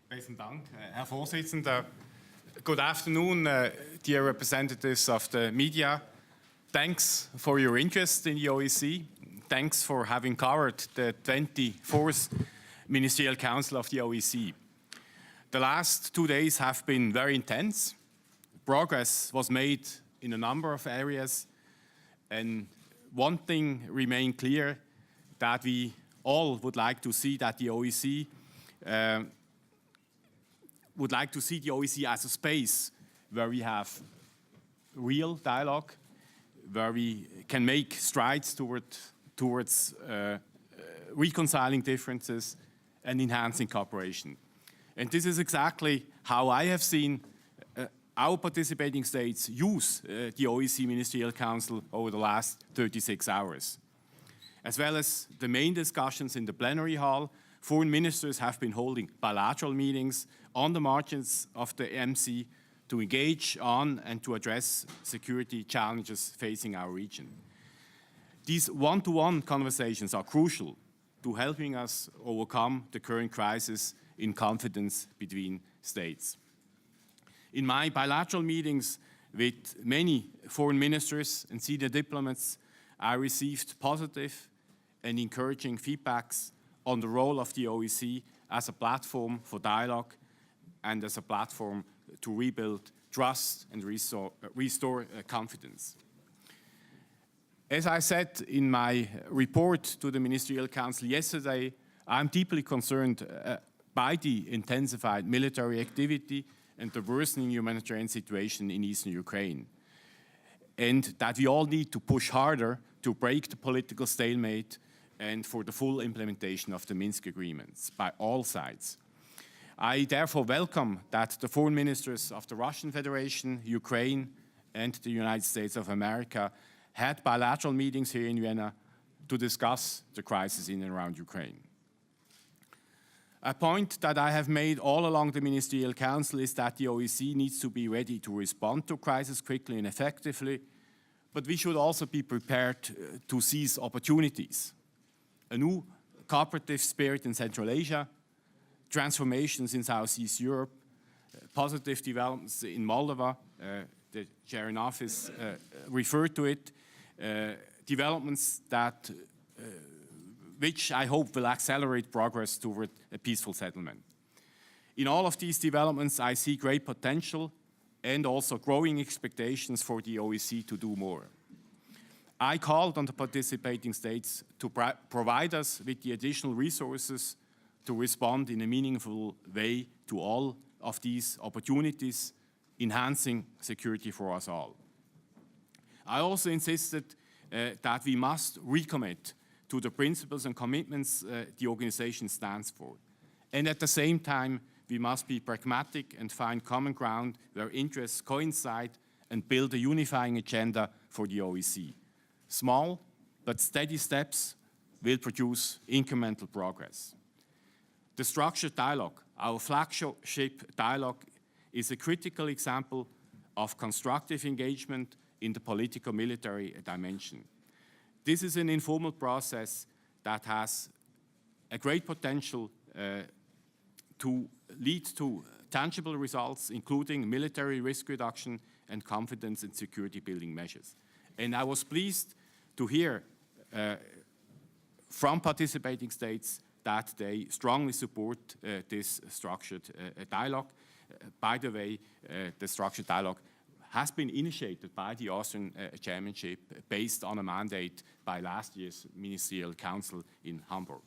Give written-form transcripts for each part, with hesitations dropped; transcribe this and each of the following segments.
Besten Dank, Herr Vorsitzender. Good afternoon, dear representatives of the media. Thanks for your interest in the OSCE. Thanks for having covered the 24th Ministerial Council of the OSCE. The last 2 days have been very intense. Progress was made in a number of areas, and one thing remained clear, that we all would like to see that the OSCE as a space where we have real dialogue, where we can make strides towards reconciling differences and enhancing cooperation. And this is exactly how I have seen our participating states use the OSCE Ministerial Council over the last 36 hours. As well as the main discussions in the plenary hall, foreign ministers have been holding bilateral meetings on the margins of the MC to engage on and to address security challenges facing our region. These one-to-one conversations are crucial to helping us overcome the current crisis in confidence between states. In my bilateral meetings with many foreign ministers and senior diplomats, I received positive and encouraging feedbacks on the role of the OSCE as a platform for dialogue and as a platform to rebuild trust and restore confidence. As I said in my report to the Ministerial Council yesterday, I'm deeply concerned by the intensified military activity and the worsening humanitarian situation in eastern Ukraine, and that we all need to push harder to break the political stalemate and for the full implementation of the Minsk agreements by all sides. I therefore welcome that the foreign ministers of the Russian Federation, Ukraine, and the United States of America had bilateral meetings here in Vienna to discuss the crisis in and around Ukraine. A point that I have made all along the Ministerial Council is that the OSCE needs to be ready to respond to crisis quickly and effectively, but we should also be prepared to seize opportunities. A new cooperative spirit in Central Asia, transformations in Southeast Europe, positive developments in Moldova, the Chairperson-in-Office referred to it, developments that which I hope will accelerate progress toward a peaceful settlement. In all of these developments, I see great potential and also growing expectations for the OSCE to do more. I called on the participating states to provide us with the additional resources to respond in a meaningful way to all of these opportunities, enhancing security for us all. I also insisted that we must recommit to the principles and commitments the organization stands for. And at the same time, we must be pragmatic and find common ground where interests coincide and build a unifying agenda for the OSCE. Small but steady steps will produce incremental progress. The structured dialogue, our flagship dialogue, is a critical example of constructive engagement in the politico-military dimension. This is an informal process that has a great potential to lead to tangible results, including military risk reduction and confidence and security building measures. And I was pleased to hear from participating states that they strongly support this structured dialogue. By the way, the structured dialogue has been initiated by the Austrian chairmanship based on a mandate by last year's Ministerial Council in Hamburg.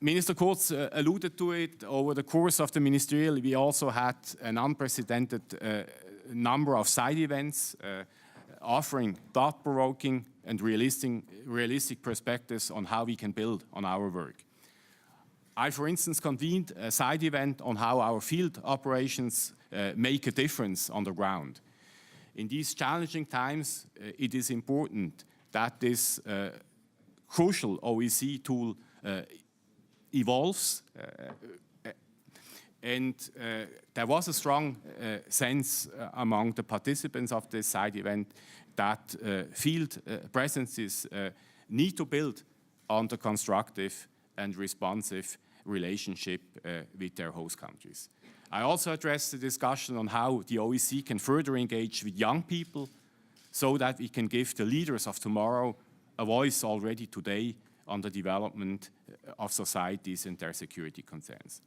Minister Kurz alluded to it. Over the course of the Ministerial, we also had an unprecedented number of side events offering thought-provoking and realistic perspectives on how we can build on our work. I, for instance, convened a side event on how our field operations make a difference on the ground. In these challenging times, it is important that this crucial OSCE tool evolves, and there was a strong sense among the participants of this side event that field presences need to build on the constructive and responsive relationship with their host countries. I also addressed the discussion on how the OSCE can further engage with young people so that we can give the leaders of tomorrow a voice already today on the development of societies and their security concerns.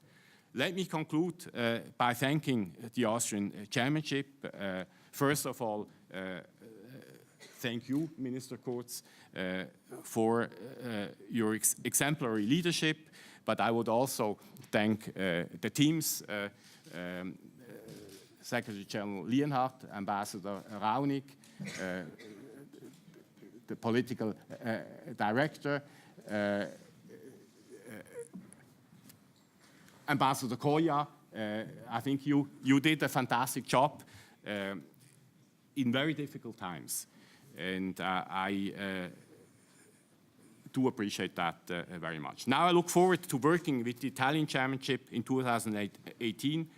Let me conclude by thanking the Austrian chairmanship. First of all, thank you, Minister Kurz, for your exemplary leadership, but I would also thank the teams, Secretary General Lienhardt, Ambassador Raunig, the political director, Ambassador Koya. I think you did a fantastic job in very difficult times. And I do appreciate that very much. Now I look forward to working with the Italian chairmanship in 2018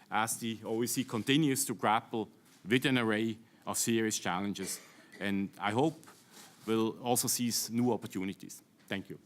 as the OSCE continues to grapple with an array of serious challenges. And I hope we'll also seize new opportunities. Thank you.